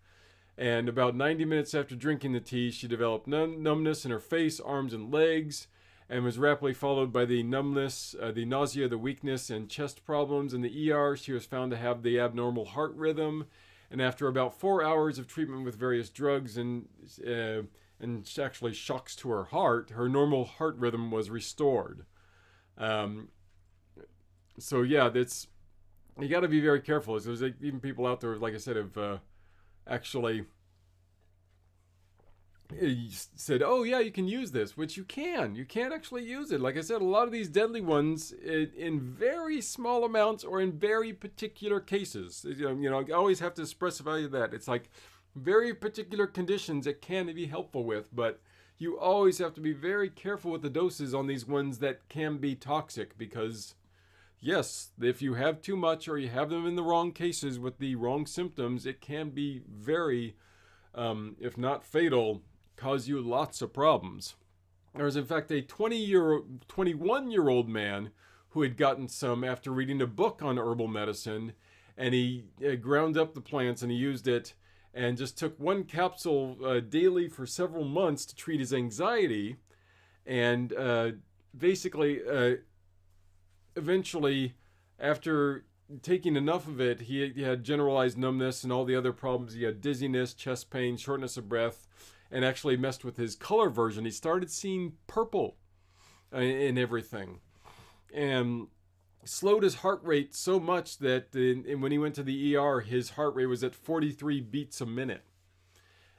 And about 90 minutes after drinking the tea, she developed numbness in her face, arms, and legs, and was rapidly followed by the numbness, the nausea, the weakness, and chest problems. In the ER, she was found to have the abnormal heart rhythm. And after about 4 hours of treatment with various drugs and actually shocks to her heart, her normal heart rhythm was restored. So yeah, that's, you got to be very careful. There's even people out there, like I said, have actually said, oh yeah, you can use this, which you can't actually use it. Like I said, a lot of these deadly ones in very small amounts or in very particular cases, you know, I always have to specify that it's like very particular conditions it can be helpful with, but you always have to be very careful with the doses on these ones that can be toxic, because yes, if you have too much or you have them in the wrong cases with the wrong symptoms, it can be very, if not fatal, cause you lots of problems. There was in fact a 21-year-old man who had gotten some after reading a book on herbal medicine, and he ground up the plants and he used it and just took one capsule daily for several months to treat his anxiety, and basically eventually, after taking enough of it, he had generalized numbness and all the other problems. He had dizziness, chest pain, shortness of breath, and actually messed with his color version. He started seeing purple in everything, and slowed his heart rate so much that when he went to the ER, his heart rate was at 43 beats a minute,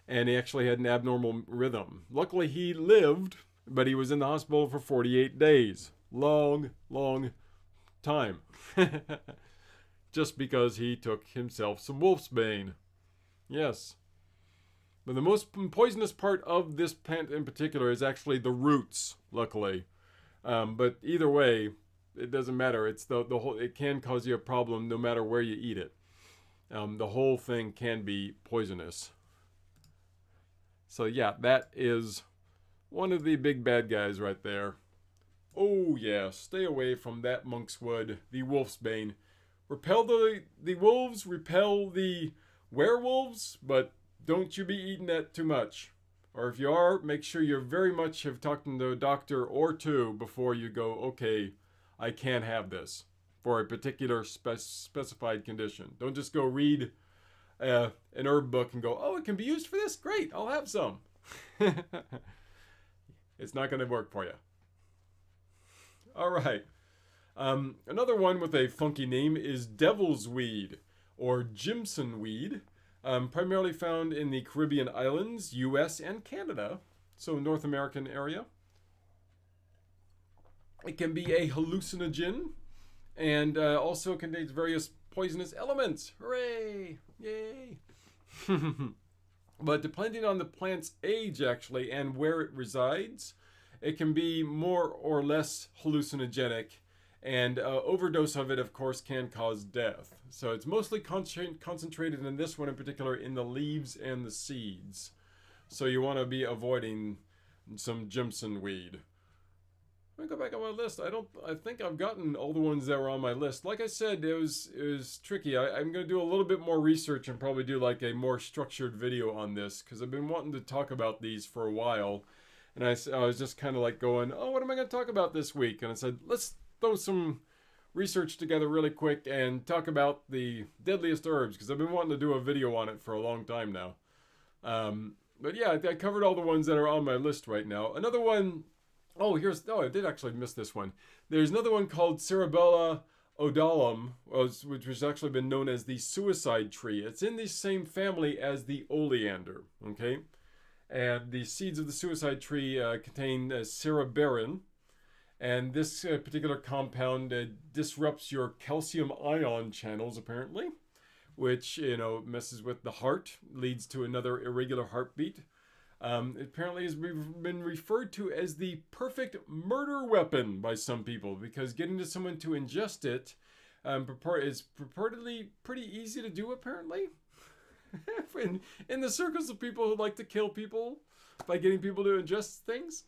and he actually had an abnormal rhythm. Luckily, he lived, but he was in the hospital for 48 days. Long time. Just because he took himself some wolfsbane. Yes. But the most poisonous part of this plant in particular is actually the roots, luckily. But either way, it doesn't matter. It's the whole, it can cause you a problem no matter where you eat it. The whole thing can be poisonous. So yeah, that is one of the big bad guys right there. Oh yeah, stay away from that monk's wood, the wolfsbane. Repel the wolves, repel the werewolves, but don't you be eating that too much. Or if you are, make sure you very much have talked to a doctor or two before you go, okay, I can't have this for a particular specified condition. Don't just go read an herb book and go, oh, it can be used for this? Great, I'll have some. It's not going to work for you. All right. Another one with a funky name is devil's weed, or Jimson weed, primarily found in the Caribbean islands, US, and Canada, so North American area. It can be a hallucinogen, and also contains various poisonous elements. Hooray! Yay! But depending on the plant's age, actually, and where it resides, it can be more or less hallucinogenic, and overdose of it, of course, can cause death. So it's mostly concentrated in this one in particular in the leaves and the seeds. So you want to be avoiding some Jimson weed. Let me go back on my list. I think I've gotten all the ones that were on my list. Like I said, it was tricky. I'm going to do a little bit more research and probably do like a more structured video on this, because I've been wanting to talk about these for a while. And I was just kind of like going, oh, what am I going to talk about this week? And I said, let's throw some research together really quick and talk about the Deadliest Herbs, because I've been wanting to do a video on it for a long time now. But yeah, I covered all the ones that are on my list right now. Another one, I did actually miss this one. There's another one called Cerebella odolum, which has actually been known as the suicide tree. It's in the same family as the oleander, okay? And the seeds of the suicide tree contain cereberin, and this particular compound disrupts your calcium ion channels, apparently, which, messes with the heart, leads to another irregular heartbeat. Apparently has been referred to as the perfect murder weapon by some people because getting to someone to ingest it is purportedly pretty easy to do, apparently. in the circles of people who like to kill people by getting people to ingest things.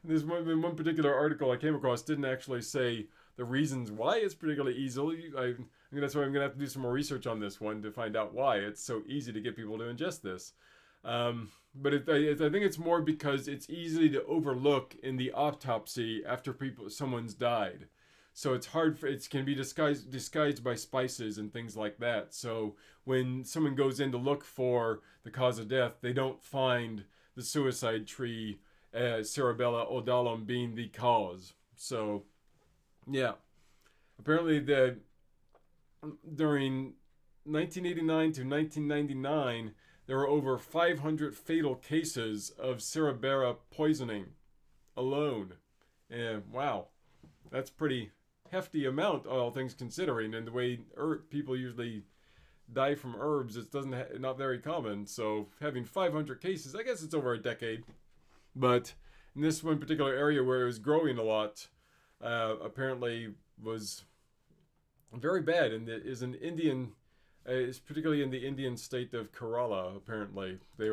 There's one particular article I came across didn't actually say the reasons why it's particularly easily. That's why I'm going to have to do some more research on this one to find out why it's so easy to get people to ingest this. But I think it's more because it's easy to overlook in the autopsy after someone's died. So it's hard it can be disguised by spices and things like that. So when someone goes in to look for the cause of death, they don't find the suicide tree, Cerebella odolum, being the cause. So, yeah. Apparently, during 1989 to 1999, there were over 500 fatal cases of Cerebera poisoning alone. And wow, that's pretty hefty amount, all things considering, and the way people usually die from herbs, it not very common. So having 500 cases, I guess it's over a decade. But in this one particular area where it was growing a lot, apparently was very bad, and it is an Indian. It's particularly in the Indian state of Kerala. Apparently, they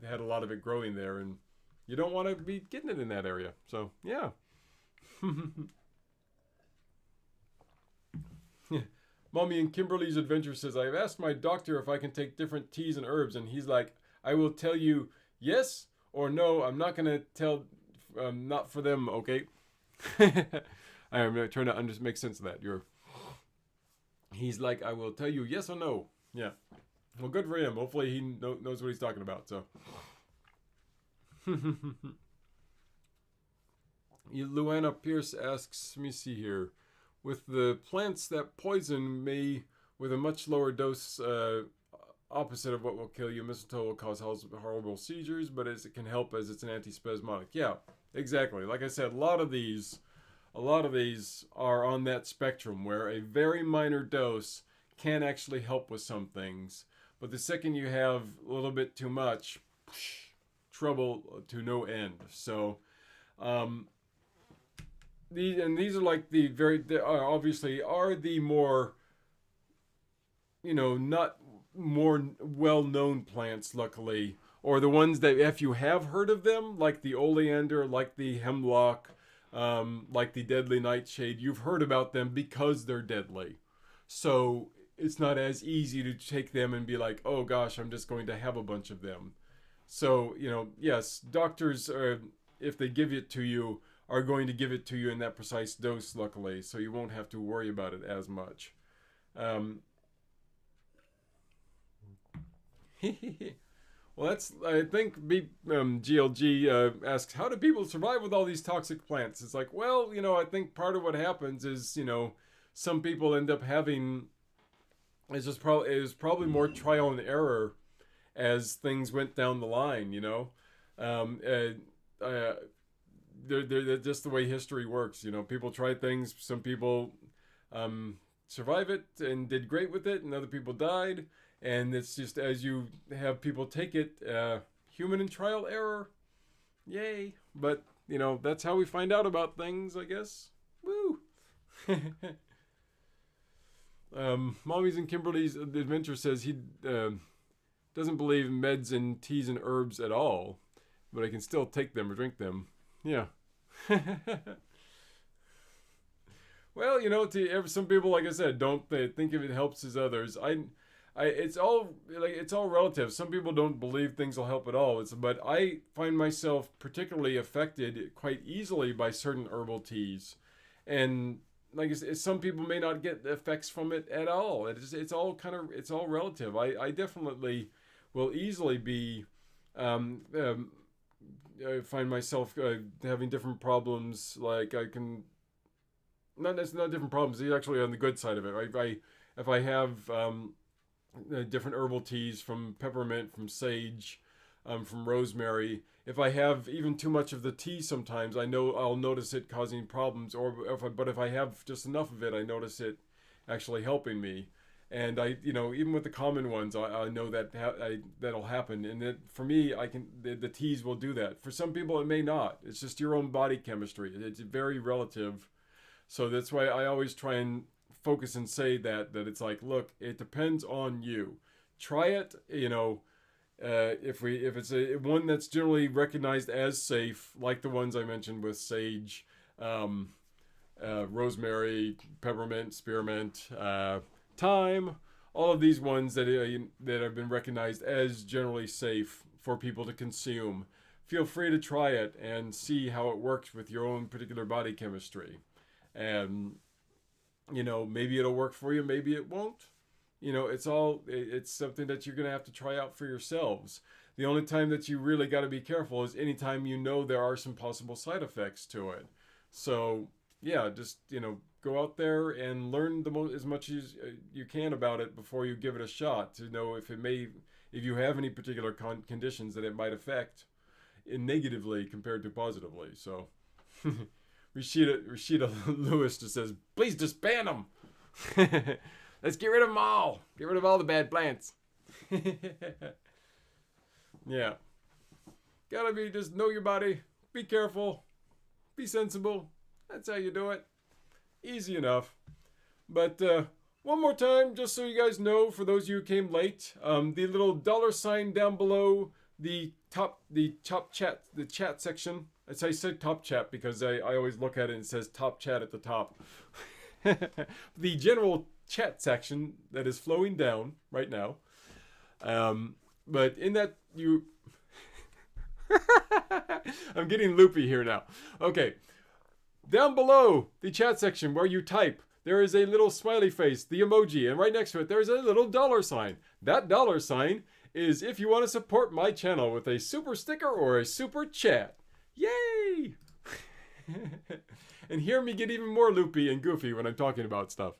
had a lot of it growing there, and you don't want to be getting it in that area. So yeah. Mommy in Kimberly's Adventure says, I've asked my doctor if I can take different teas and herbs, and he's like, I will tell you yes or no. I'm not going to tell, not for them, okay? I'm trying to make sense of that. He's like, I will tell you yes or no. Yeah. Well, good for him. Hopefully he knows what he's talking about, so. Luana Pierce asks, let me see here. With the plants that poison may, with a much lower dose, opposite of what will kill you, mistletoe will cause horrible seizures, but it can help as it's an antispasmodic. Yeah, exactly. Like I said, a lot of these are on that spectrum where a very minor dose can actually help with some things, but the second you have a little bit too much, trouble to no end. So, these are like obviously are the more, not more well-known plants, luckily, or the ones that if you have heard of them, like the oleander, like the hemlock, like the deadly nightshade, you've heard about them because they're deadly. So it's not as easy to take them and be like, oh gosh, I'm just going to have a bunch of them. So, yes, doctors, if they give it to you, are going to give it to you in that precise dose, luckily, so you won't have to worry about it as much. Well, I think GLG asks, how do people survive with all these toxic plants? It's like, well, I think part of what happens is, some people end up having, it was probably more trial and error as things went down the line, they're just the way history works. People try things. Some people survive it and did great with it, and other people died. And it's just as you have people take it, human and trial error. Yay. But, that's how we find out about things, I guess. Woo. Mommy's and Kimberly's Adventure says he doesn't believe in meds and teas and herbs at all, but I can still take them or drink them. Yeah. Well, some people, like I said, don't think if it helps as others. It's all relative. Some people don't believe things will help at all. But I find myself particularly affected quite easily by certain herbal teas, and like I said, some people may not get effects from it at all. It's all relative. I definitely will easily be. I find myself having different problems. Like I can, not different problems. It's actually on the good side of it. Right? If I have different herbal teas from peppermint, from sage, from rosemary. If I have even too much of the tea, sometimes I know I'll notice it causing problems. But if I have just enough of it, I notice it actually helping me. And I, even with the common ones, I know that that'll happen. And that for me, the teas will do that. For some people, it may not. It's just your own body chemistry. It's very relative. So that's why I always try and focus and say that it's like, look, it depends on you. Try it. If it's one that's generally recognized as safe, like the ones I mentioned with sage, rosemary, peppermint, spearmint, thyme, all of these ones that have been recognized as generally safe for people to consume. Feel free to try it and see how it works with your own particular body chemistry. And maybe it'll work for you, maybe it won't. It's something that you're going to have to try out for yourselves. The only time that you really got to be careful is anytime there are some possible side effects to it. So yeah, just go out there and learn as much as you can about it before you give it a shot, to know if you have any particular conditions that it might affect negatively compared to positively. So Rashida Lewis just says, please just ban them. Let's get rid of them all. Get rid of all the bad plants. Yeah. Gotta just know your body. Be careful. Be sensible. That's how you do it. Easy enough. But one more time, just so you guys know, for those of you who came late, the little $ down below the chat section. I said top chat because I always look at it and it says top chat at the top. The general chat section that is flowing down right now. But in that I'm getting loopy here now. Okay. Down below the chat section where you type, there is a little smiley face, the emoji, and right next to it there's a little $. That $ is if you want to support my channel with a super sticker or a super chat. Yay! And hear me get even more loopy and goofy when I'm talking about stuff.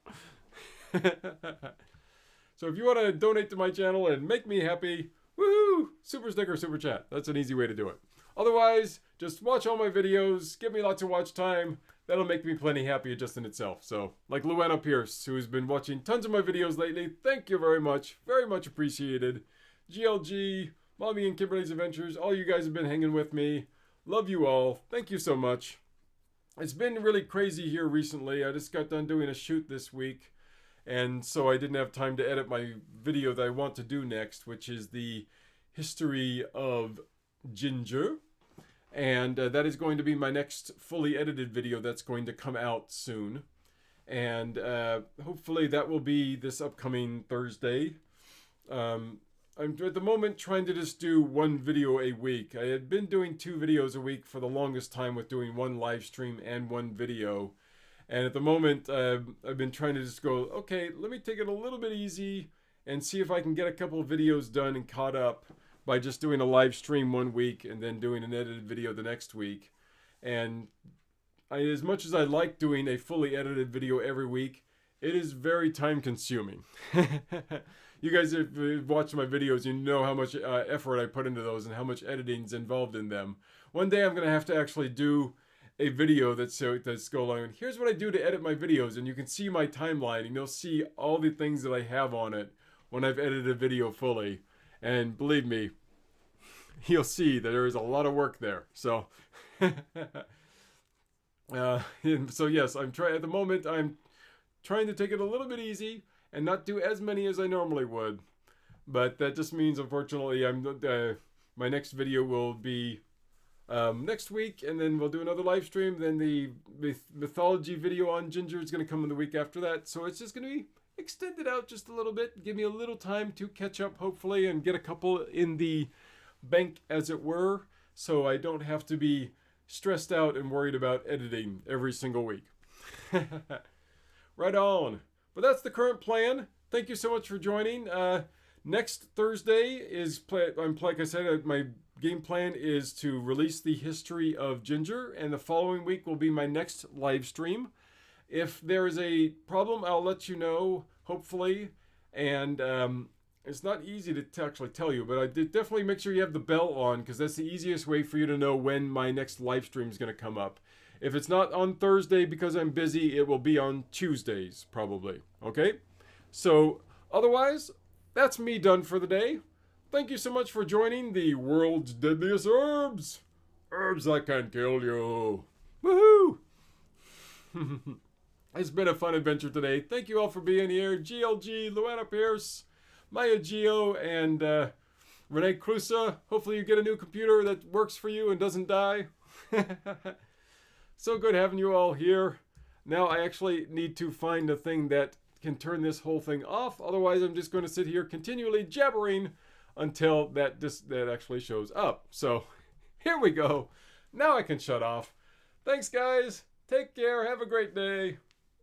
So if you want to donate to my channel and make me happy, woohoo! Super sticker, super chat. That's an easy way to do it. Otherwise, just watch all my videos, give me lots of watch time. That'll make me plenty happy just in itself. So, like Luana Pierce, who has been watching tons of my videos lately, thank you very much appreciated. GLG, Mommy and Kimberly's Adventures, all you guys have been hanging with me. Love you all. Thank you so much. It's been really crazy here recently. I just got done doing a shoot this week, and so I didn't have time to edit my video that I want to do next, which is the history of ginger. And that is going to be my next fully edited video that's going to come out soon. And hopefully that will be this upcoming Thursday. I'm at the moment trying to just do one video a week. I had been doing 2 videos a week for the longest time, with doing 1 live stream and 1 video. And at the moment, I've been trying to just go, okay, let me take it a little bit easy and see if I can get a couple of videos done and caught up by just doing a live stream 1 week and then doing an edited video the next week. And as much as I like doing a fully edited video every week, it is very time consuming. You guys have watched my videos, you know how much effort I put into those and how much editing is involved in them. One day I'm going to have to actually do a video that's go along. Here's what I do to edit my videos, and you can see my timeline, and you'll see all the things that I have on it when I've edited a video fully. And believe me, you'll see that there is a lot of work there. So, so yes, at the moment I'm trying to take it a little bit easy and not do as many as I normally would. But that just means, unfortunately, my next video will be next week, and then we'll do another live stream. Then the mythology video on ginger is going to come in the week after that. So it's just going to be extended out just a little bit. Give me a little time to catch up, hopefully, and get a couple in the bank, as it were, so I don't have to be stressed out and worried about editing every single week. Right on. But that's the current plan. Thank you so much for joining. Next Thursday is, like I said, my game plan is to release the history of ginger, and the following week will be my next live stream. If there is a problem, I'll let you know, hopefully. And it's not easy to actually tell you, but I did definitely make sure you have the bell on, because that's the easiest way for you to know when my next live stream is going to come up. If it's not on Thursday because I'm busy, it will be on Tuesdays, probably. Okay? So, Otherwise, that's me done for the day. Thank you so much for joining the world's deadliest herbs. Herbs that can kill you. Woohoo! It's been a fun adventure today. Thank you all for being here. GLG, Luana Pierce, Maya Geo, and Renee Crusa. Hopefully you get a new computer that works for you and doesn't die. So good having you all here. Now I actually need to find a thing that can turn this whole thing off. Otherwise I'm just going to sit here continually jabbering until that actually shows up. So here we go. Now I can shut off. Thanks guys. Take care. Have a great day.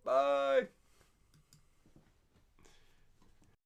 Bye.